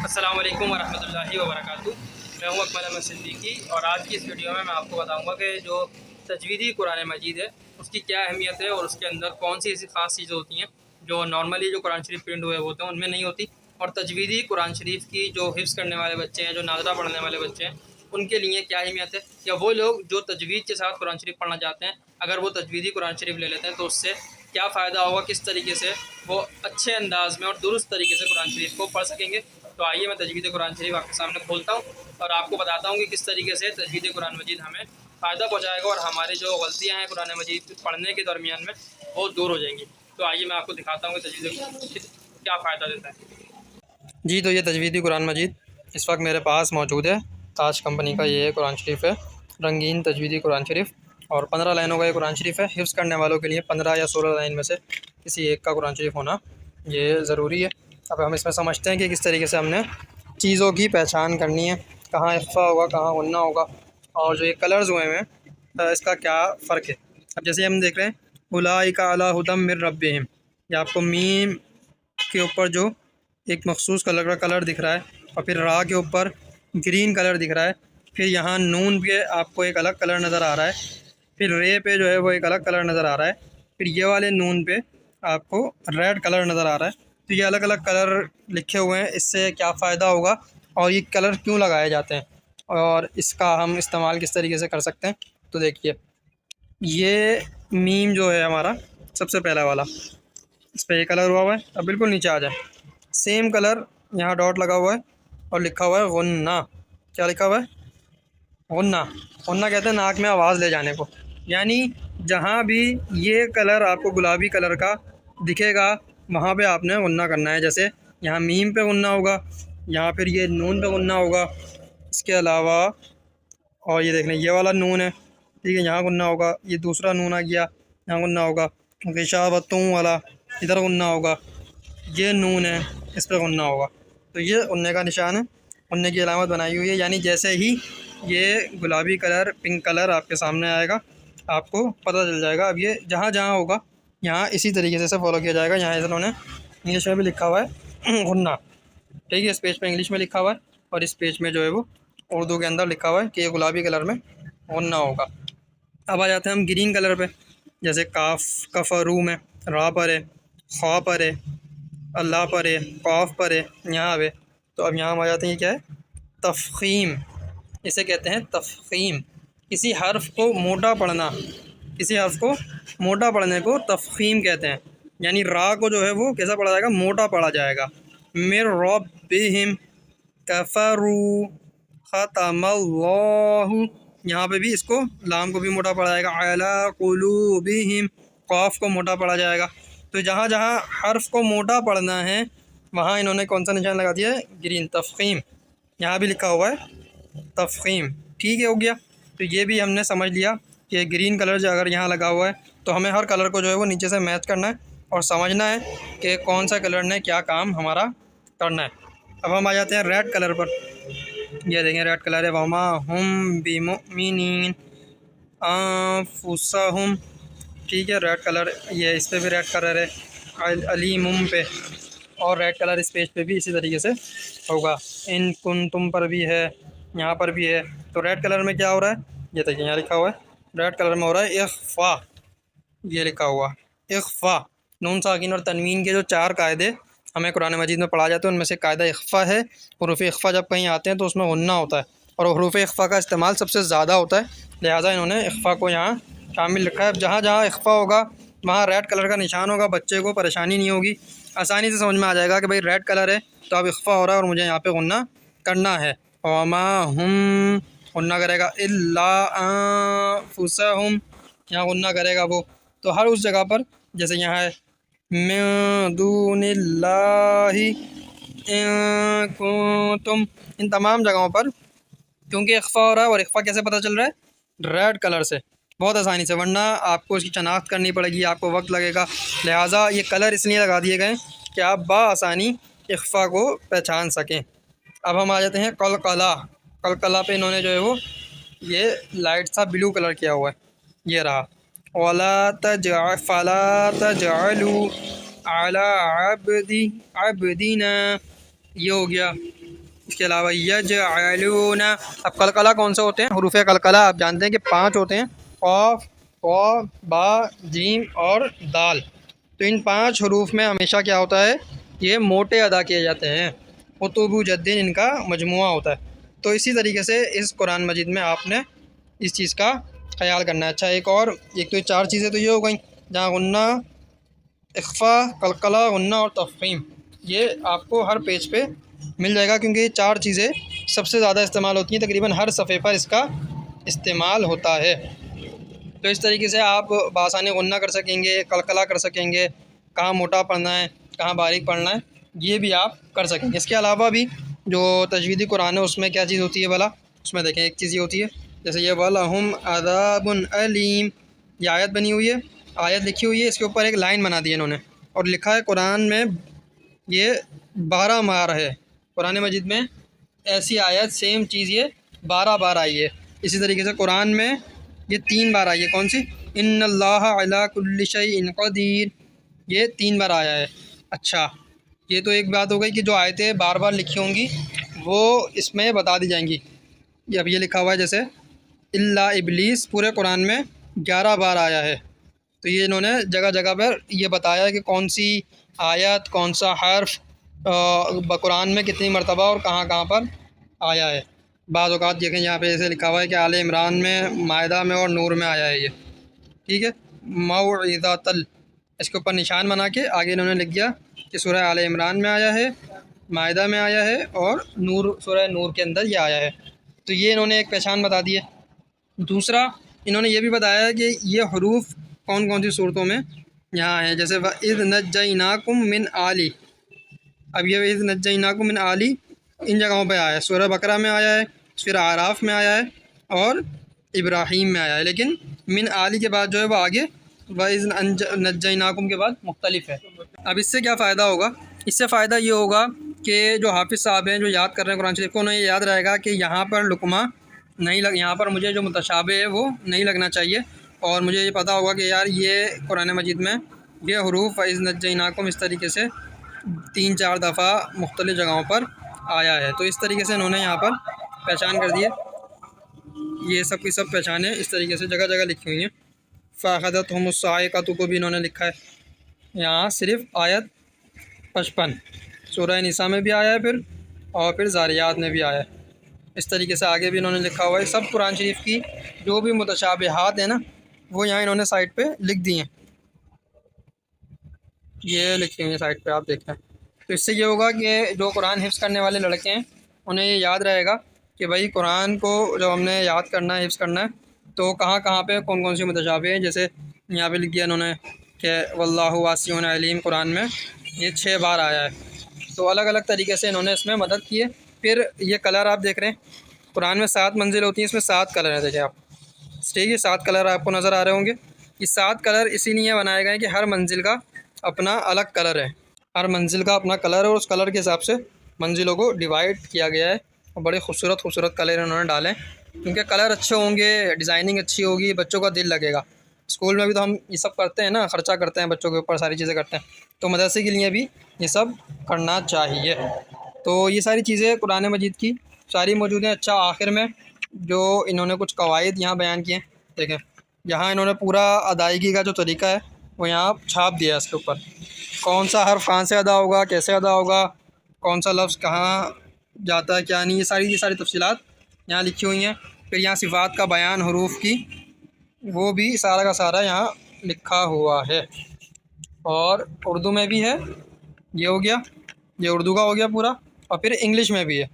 अस्सलाम वालेकुम वरहमतुल्लाहि वबरकातुहू। मैं हूँ अकमल अहमद सिद्दीकी और आज की इस वीडियो में मैं आपको बताऊंगा कि जो तजवीदी कुरान मजीद है उसकी क्या अहमियत है और उसके अंदर कौन सी ऐसी ख़ास चीज़ें होती हैं जो नॉर्मली जो कुरान शरीफ प्रिंट हुए होते हैं उनमें नहीं होती। और तजवीदी कुरान शरीफ की जो हिफ्ज़ करने वाले बच्चे हैं, जो नाज़रा पढ़ने वाले बच्चे हैं, उनके लिए क्या अहमियत है, या वो लोग जो तजवीज़ के साथ कुरान शरीफ पढ़ना चाहते हैं, अगर वो तजवीदी कुरान शरीफ ले लेते हैं तो उससे क्या फ़ायदा होगा, किस तरीके से वो अच्छे अंदाज में और दुरुस्त तरीके से कुरान शरीफ को पढ़ सकेंगे। तो आइए मैं तजवीद कुरान शरीफ आपके सामने खोलता हूँ और आपको बताता हूँ कि किस तरीके से तजवीद कुरान मजीद हमें फ़ायदा पहुँचाएगा और हमारी जो गलतियाँ हैं कुरान मजीद पढ़ने के दरमियान में वो दूर हो जाएंगी। तो आइए मैं आपको दिखाता हूँ कि तजवीद क्या फ़ायदा देता है। जी, तो ये तजवीदी कुरान मजीद इस वक्त मेरे पास मौजूद है। ताज कंपनी का ये कुरान शरीफ है, रंगीन तजवीदी कुरान शरीफ, और 15 लाइनों का ये कुरान शरीफ है। हिफ्ज़ करने वालों के लिए 15 या 16 लाइन में से किसी एक का कुरान शरीफ होना ये ज़रूरी है। अब हम इसमें समझते हैं कि किस तरीके से हमने चीज़ों की पहचान करनी है, कहाँ इख्फ़ा होगा, कहाँ गुन्ना होगा, और जो ये कलर्स हुए हैं इसका क्या फ़र्क है। अब जैसे हम देख रहे हैं, उलाइका अला हुदम मिर रब्बिहिम, ये आपको मीम के ऊपर जो एक मखसूस कलर का कलर दिख रहा है, और फिर रा के ऊपर ग्रीन कलर दिख रहा है, फिर यहाँ नून पे आपको एक अलग कलर नज़र आ रहा है, फिर रे पे जो है वो एक अलग कलर नज़र आ रहा है, फिर ये वाले नून पे आपको रेड कलर नज़र आ रहा है। तो ये अलग अलग कलर लिखे हुए हैं, इससे क्या फ़ायदा होगा और ये कलर क्यों लगाए जाते हैं और इसका हम इस्तेमाल किस तरीके से कर सकते हैं। तो देखिए, ये मीम जो है हमारा सबसे पहला वाला, इस पर एक कलर हुआ है। अब बिल्कुल नीचे आ जाए, सेम कलर यहाँ डॉट लगा हुआ है और लिखा हुआ है गुन्ना। क्या लिखा हुआ है? गुन्ना। गुन्ना कहते हैं नाक में आवाज़ ले जाने को, यानी जहाँ भी ये कलर आपको गुलाबी कलर का दिखेगा वहाँ पे आपने गुन्ना करना है। जैसे यहाँ मीम पे गुन्ना होगा, यहाँ फिर ये नून पे गुन्ना होगा। इसके अलावा और ये देख लें, ये वाला नून है, ठीक है, यहाँ गुन्ना होगा। ये दूसरा नून आ गया, यहाँ गुन्ना होगा। गिशावतों वाला इधर गुन्ना होगा। ये नून है, इस पर गुन्ना होगा। तो ये गुन्ने का निशान है, गुन्ने की अलामत बनाई हुई है। यानी जैसे ही ये गुलाबी कलर, पिंक कलर आपके सामने आएगा, आपको पता चल जाएगा। अब ये जहाँ जहाँ होगा यहाँ इसी तरीके से फॉलो किया जाएगा। यहाँ इन्होंने इंग्लिश में भी लिखा हुआ है गुन्ना, ठीक है, इस पेज पे इंग्लिश में लिखा हुआ है और इस पेज में जो है वो उर्दू के अंदर लिखा हुआ है कि ये गुलाबी कलर में गुन्ना होगा। अब आ जाते हैं हम ग्रीन कलर पे, जैसे काफ, कफरू में रा पर है, खा पर है, अल्लाह पर है, कौफ पर है, यहाँ पे। तो अब यहाँ हम आ जाते हैं, ये क्या है? तफ़ख़ीम, इसे कहते हैं तफ़ख़ीम। किसी हर्फ को मोटा पढ़ना, किसी हर्फ को मोटा पढ़ने को तफ़ख़ीम कहते हैं। यानी रा को जो है वो कैसा पढ़ा जाएगा? मोटा पढ़ा जाएगा। मिर रब्बिहिम कफ़रू ख़तमल्लाहु, यहाँ पे भी इसको लाम को भी मोटा पढ़ा जाएगा। अला क़ुलूबिहिम, क़ाफ को मोटा पढ़ा जाएगा। तो जहाँ जहाँ हर्फ को मोटा पढ़ना है वहाँ इन्होंने कौन सा निशान लगा दिया है? ग्रीन, तफ़ख़ीम। यहाँ भी लिखा हुआ है तफ़ख़ीम, ठीक है, हो गया। तो ये भी हमने समझ लिया कि ग्रीन कलर जो अगर यहाँ लगा हुआ है तो हमें हर कलर को जो है वो नीचे से मैच करना है और समझना है कि कौन सा कलर ने क्या काम हमारा करना है। अब हम आ जाते हैं रेड कलर पर। ये देखें, रेड कलर है, वमा हुम बिमुमिनीन अनफुसहुम, ठीक है, रेड कलर। ये इस पर भी रेड कलर है, अलीमुम पे, और रेड कलर इस पेज पे भी इसी तरीके से होगा। इन कुन तुम पर भी है, यहाँ पर भी है। तो रेड कलर में क्या हो रहा है? ये देखिए, यहाँ लिखा हुआ है रेड कलर में हो रहा है इख्फ़ा, ये लिखा हुआ इख्फ़ा। नून साकिन और तनवीन के जो 4 कायदे हमें कुरान मजीद में पढ़ा जाते हैं उनमें से कायदा इख्फ़ा है। हुरूफ़ इख्फ़ा जब कहीं आते हैं तो उसमें गुन्ना होता है और हुरूफ़ इख्फ़ा का इस्तेमाल सबसे ज़्यादा होता है, लिहाजा इन्होंने इख्फ़ा को यहाँ शामिल रखा है। जहाँ जहाँ इख्फ़ा होगा वहाँ रेड कलर का निशान होगा, बच्चे को परेशानी नहीं होगी, आसानी से समझ में आ जाएगा कि भाई रेड कलर है तो अब इख्फ़ा हो रहा है और मुझे यहाँ पे गुन्ना करना है। वमा हुम, गुन्ना करेगा, इल्ला अनफुसहुम, यहाँ गुन्ना करेगा वो। तो हर उस जगह पर, जैसे यहाँ है मिन दूनिल्लाहि इन कुंतुम, इन तमाम जगहों पर क्योंकि इख्फ़ा हो रहा है, और इख्फ़ा कैसे पता चल रहा है? रेड कलर से, बहुत आसानी से, वरना आपको इसकी शनाख्त करनी पड़ेगी, आपको वक्त लगेगा। लिहाजा ये कलर इसलिए लगा दिए गए कि आप बआसानी इख्फ़ा को पहचान सकें। अब हम आ जाते हैं कलकला। कलकला पे इन्होंने जो है वो ये लाइट सा ब्लू कलर किया हुआ है, ये रहा। वला फला तजअलू अला अब्दी अब्दीना, ये हो गया। इसके अलावा यजअलूना, अब कलकला कौन से होते हैं? हरूफ कलकला आप जानते हैं कि 5 होते हैं, क़ाफ, क़ा, बा, जीम और दाल। तो इन 5 हरूफ में हमेशा क्या होता है, ये मोटे अदा किए जाते हैं। कुतुबु जद्दीन इनका मजमुआ होता है। तो इसी तरीके से इस कुरान मजीद में आपने इस चीज़ का ख्याल करना है। अच्छा, एक और, एक तो ये 4 चीज़ें तो ये हो गई, जहाँ गुन्ना, इख्फ़ा, कलकला, गुन्ना और तफ़ख़ीम, ये आपको हर पेज पे मिल जाएगा, क्योंकि ये 4 चीज़ें सबसे ज़्यादा इस्तेमाल होती हैं, तकरीबन हर सफ़े पर इसका इस्तेमाल होता है। तो इस तरीके से आप बासानी गुन्ना कर सकेंगे, कलकला कर सकेंगे, कहाँ मोटा पढ़ना है, कहाँ बारीक पढ़ना है, ये भी आप कर सकेंगे। इसके अलावा भी जो तजवीदी कुरान है उसमें क्या चीज़ होती है भला, उसमें देखें एक चीज़ ये होती है, जैसे ये वलहुम अज़ाबुन अलीम, ये आयत बनी हुई है, आयत लिखी हुई है, इसके ऊपर एक लाइन बना दी है इन्होंने और लिखा है कुरान में ये 12 बार है। कुरान मजीद में ऐसी आयत सेम चीज़ ये 12 बार आई है। इसी तरीके से कुरान में ये 3 बार आई है, कौन सी, इन्नल्लाह अला कुल्लि शैइन क़दीर, ये 3 बार आया है। अच्छा, ये तो एक बात हो गई कि जो आयतें बार बार लिखी होंगी वो इसमें बता दी जाएंगी। ये अब ये लिखा हुआ है जैसे इल्ला इबलीस, पूरे कुरान में 11 बार आया है। तो ये इन्होंने जगह जगह पर ये बताया है कि कौन सी आयत, कौन सा हर्फ कुरान में कितनी मरतबा और कहाँ कहाँ पर आया है। बाज़ औक़ात देखें यहाँ पे जैसे लिखा हुआ है कि आले इमरान में, मायदा में और नूर में आया है ये, ठीक है, मौइज़तल, इसके ऊपर निशान बना के आगे इन्होंने लिख दिया कि सूरह आले इमरान में आया है, मायदा में आया है और नूर, सूरह नूर के अंदर ये आया है। तो ये इन्होंने एक पहचान बता दी है। दूसरा, इन्होंने ये भी बताया है कि ये हरूफ कौन कौन सी सूरतों में यहाँ है, जैसे वइज़ नज्जयनाकुम मिन आली, अब ये वइज़ नज्जयनाकुम मिन आली इन जगहों पे आया है, सूरह बकरा में आया है, फिर आराफ में आया है और इब्राहीम में आया है, लेकिन मिन आली के बाद जो है वो आगे वइज़ नज्जयनाकुम के बाद मुख्तलिफ है। अब इससे क्या फ़ायदा होगा, इससे फ़ायदा ये होगा कि जो हाफिज़ साहब हैं जो याद कर रहे हैं कुरान शरीफ को, उन्हें ये याद रहेगा कि यहाँ पर लुकमा नहीं लग, यहाँ पर मुझे जो मुतशाबे है वो नहीं लगना चाहिए, और मुझे ये पता होगा कि यार ये कुरान मजीद में ये हरूफ वइज़ नज्जयनाकुम इस तरीके से 3-4 दफ़ा मुख्तलिफ़ जगहों पर आया है। तो इस तरीके से इन्होंने यहाँ पर पहचान कर दी है, ये सब की सब पहचानें इस तरीके से जगह जगह लिखी हुई हैं। फ़ाख़ज़तहुमुस्साइक़तु को भी इन्होंने लिखा है यहाँ, सिर्फ़ आयत 55 सूरह निसा में भी आया है, फिर ज़ारियात में भी आया है। इस तरीके से आगे भी इन्होंने लिखा हुआ है। सब कुरान शरीफ की जो भी मुतशाबिहात है ना, वो यहाँ इन्होंने साइड पे लिख दी हैं, ये लिखी हुई है साइड पे, आप देखें। तो इससे ये होगा कि जो कुरान हिफ्ज़ करने वाले लड़के हैं उन्हें ये याद रहेगा कि भाई कुरान को जब हमने याद करना है, हिफ्ज़ करना है, तो कहाँ कहाँ पे कौन कौन सी मुतशाबे हैं। जैसे यहाँ पे लिख दिया इन्होंने कि वल्लाहु वासिउन अलीम, कुरान में ये 6 बार आया है। तो अलग अलग तरीके से इन्होंने इसमें मदद की है। फिर ये कलर आप देख रहे हैं, कुरान में 7 मंजिल होती हैं, इसमें 7 कलर हैं, देखिए आप, ठीक है, 7 कलर आपको नज़र आ रहे होंगे। ये 7 कलर इसीलिए बनाए गए हैं कि हर मंजिल का अपना अलग कलर है, हर मंजिल का अपना कलर है और उस कलर के हिसाब से मंजिलों को डिवाइड किया गया है। और बड़े खूबसूरत खूबसूरत कलर इन्होंने डाले हैं, क्योंकि कलर अच्छे होंगे, डिज़ाइनिंग अच्छी होगी, बच्चों का दिल लगेगा। स्कूल में भी तो हम ये सब करते हैं ना, ख़र्चा करते हैं बच्चों के ऊपर, सारी चीज़ें करते हैं, तो मदरसे के लिए भी ये सब करना चाहिए। तो ये सारी चीज़ें कुरान मजीद की सारी मौजूद हैं। अच्छा, आखिर में जो इन्होंने कुछ कवायद यहाँ बयान किए हैं, देखें, यहाँ इन्होंने पूरा अदायगी का जो तरीका है वो यहाँ छाप दिया है इसके ऊपर, कौन सा हर्फ कहाँ से अदा होगा, कैसे अदा होगा, कौन सा लफ्ज़ कहाँ जाता है, क्या नहीं, ये सारी तफसीलात यहाँ लिखी हुई हैं। फिर यहाँ सिफ़ात का बयान हरूफ की, वो भी सारा का सारा यहाँ लिखा हुआ है। और उर्दू में भी है, ये हो गया, ये उर्दू का हो गया पूरा, और फिर इंग्लिश में भी है,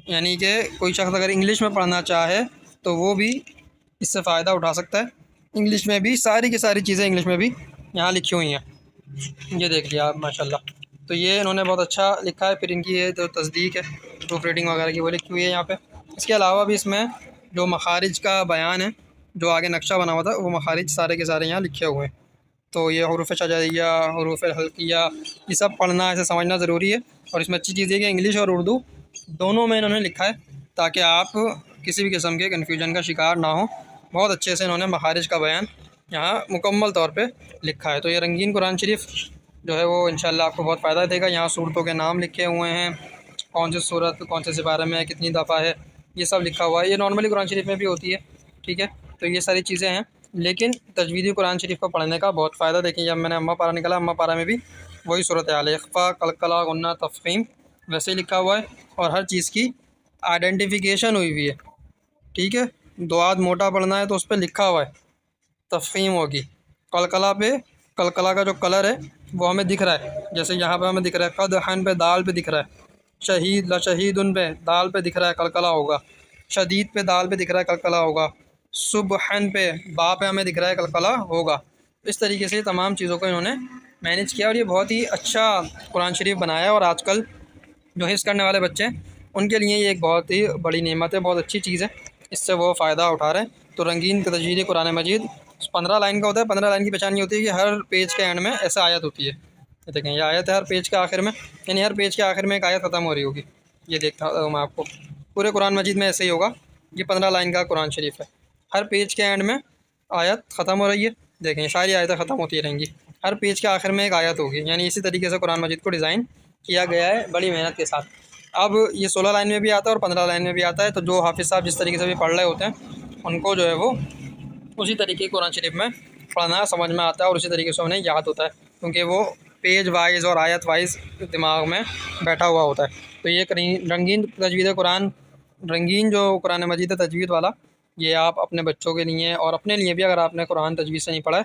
यानी कि कोई शख्स अगर इंग्लिश में पढ़ना चाहे तो वो भी इससे फ़ायदा उठा सकता है। इंग्लिश में भी सारी की सारी चीज़ें इंग्लिश में भी यहाँ लिखी हुई हैं, ये देख लिया आप, माशाल्लाह। तो ये इन्होंने बहुत अच्छा लिखा है। फिर इनकी ये जो तस्दीक है प्रूफ रीडिंग वगैरह की, वो लिखी हुई है यहाँ पे। इसके अलावा भी इसमें जो मखारिज का बयान है, जो आगे नक्शा बना हुआ था, वो मखारिज सारे के सारे यहाँ लिखे हुए हैं। तो ये हरूफ शजरिया, हरूफ हल्किया, ये सब पढ़ना, ऐसे समझना ज़रूरी है। और इसमें अच्छी चीज़ है कि इंग्लिश और उर्दू दोनों में इन्होंने लिखा है, ताकि आप किसी भी किस्म के कन्फ्यूजन का शिकार ना हो। बहुत अच्छे से इन्होंने मखारिज का बयान यहाँ मुकम्मल तौर पे लिखा है। तो ये रंगीन कुरान शरीफ जो है वो इंशाल्लाह आपको बहुत फ़ायदा देगा। यहाँ सूरतों के नाम लिखे हुए हैं, कौन सी सूरत कौन से सिपारे में है, कितनी दफ़ा है, ये सब लिखा हुआ है। ये नॉर्मली कुरान शरीफ में भी होती है, ठीक है। तो ये सारी चीज़ें हैं, लेकिन तजवीदी कुरान शरीफ को पढ़ने का बहुत फ़ायदा। देखिए जब मैंने अम्मा पारा निकाला, अम्मा पारा में भी वही सूरत हाल है, इख्फ़ा, कलकला, गुन्ना, तफ़ख़ीम वैसे ही लिखा हुआ है, और हर चीज़ की आइडेंटिफिकेशन हुई है, ठीक है। दो आद मोटा पढ़ना है तो उस पर लिखा हुआ है, तफ़ख़ीम होगी। कलकला पे, कलकला का जो कलर है वो हमें दिख रहा है, जैसे यहाँ पे हमें दिख रहा है, क़दहन पे दाल पे दिख रहा है, शहीद लशहीदुन पे दाल पे दिख रहा है कलकला होगा, शदीद पे दाल पे दिख रहा है कलकला होगा, सुबहन पे बा पे हमें दिख रहा है कलकला होगा। इस तरीके से तमाम चीज़ों को इन्होंने मैनेज किया, और ये बहुत ही अच्छा कुरान शरीफ बनाया है। और आजकल जो हिफ्ज़ करने वाले बच्चे हैं उनके लिए ये एक बहुत ही बड़ी नेमत है, बहुत अच्छी चीज़ है, इससे वो फ़ायदा उठा रहे हैं। तो रंगीन तजवीद कुरान मजीद 15 लाइन का होता है। 15 लाइन की पहचान ये होती है कि हर पेज के एंड में ऐसा आयत होती है। ये देखें, ये आयत है हर पेज के आखिर में, यानी हर पेज के आखिर में एक आयत ख़त्म हो रही होगी। ये देखता हूँ मैं आपको, पूरे कुरान मजीद में ऐसे ही होगा। ये 15 लाइन का कुरान शरीफ है, हर पेज के एंड में आयत ख़त्म हो रही है। देखें सारी आयतें ख़त्म होती रहेंगी, हर पेज के आखिर में एक आयत होगी। यानी इसी तरीके से कुरान मजीद को डिज़ाइन किया गया है बड़ी मेहनत के साथ। अब ये 16 लाइन में भी आता है और 15 लाइन में भी आता है। तो जो हाफिज़ साहब जिस तरीके से भी पढ़ रहे होते हैं उनको जो है वो उसी तरीके कुरान शरीफ में पढ़ना समझ में आता है, और उसी तरीके से उन्हें याद होता है, क्योंकि वो पेज वाइज और आयत वाइज दिमाग में बैठा हुआ होता है। तो ये रंगीन तजवीद कुरान, रंगीन जो कुरान मजीद है तजवीद वाला, ये आप अपने बच्चों के लिए और अपने लिए भी, अगर आपने कुरान तजवीद से नहीं पढ़ा है,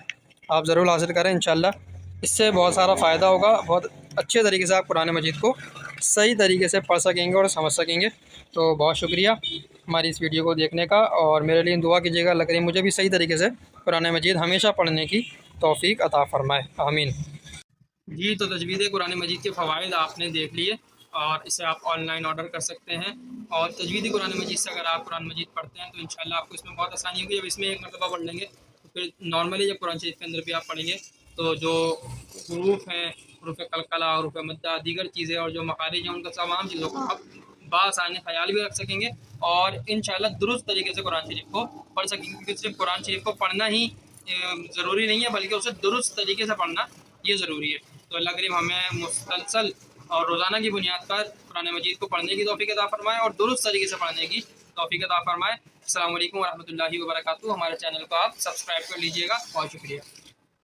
आप ज़रूर हासिल करें इंशाल्लाह। इससे बहुत सारा फ़ायदा होगा, बहुत अच्छे तरीके से आप कुरान मजीद को सही तरीके से पढ़ सकेंगे और समझ सकेंगे। तो बहुत शुक्रिया हमारी इस वीडियो को देखने का, और मेरे लिए दुआ कीजिएगा अल्लाह करीम मुझे भी सही तरीके से कुरान मजीद हमेशा पढ़ने की तौफ़ीक अता फ़रमाए, आमीन। जी, तो तजवीद कुरान मजीद के फ़वाइद आपने देख लिए, और इसे आप ऑनलाइन ऑर्डर कर सकते हैं। और तजवीद कुरान मजीद से अगर आप कुरान मजीद पढ़ते हैं तो इंशाल्लाह आपको इसमें बहुत आसानी होगी। जब इसमें एक मरतबा पढ़ लेंगे तो फिर नॉर्मली जब कुरान शरीफ के अंदर भी आप पढ़ेंगे तो जो हरूफ हैं, हरूफ कलकला, हरूफ मद्दा, दीगर चीज़ें और जो मखारिज हैं, उनका तमाम चीज़ों को आप बासानी ख्याल भी रख सकेंगे, और इंशाल्लाह दुरुस्त तरीके से कुरान शरीफ को पढ़ सकेंगे। क्योंकि सिर्फ कुरान शरीफ को पढ़ना ही ज़रूरी नहीं है, बल्कि उसे दुरुस्त तरीके से पढ़ना ये ज़रूरी है। तो अल्लाह करीम हमें मुसलसल और रोज़ाना की बुनियाद पर कुरान मजीद को पढ़ने की तौफ़ीक अता फ़रमाए, और दुरुस्त तरीके से पढ़ने की तौफ़ीक अता फ़रमाए। अस्सलामु अलैकुम व रहमतुल्लाहि व बरकातुहू। हमारे चैनल को आप सब्सक्राइब कर लीजिएगा। बहुत शुक्रिया।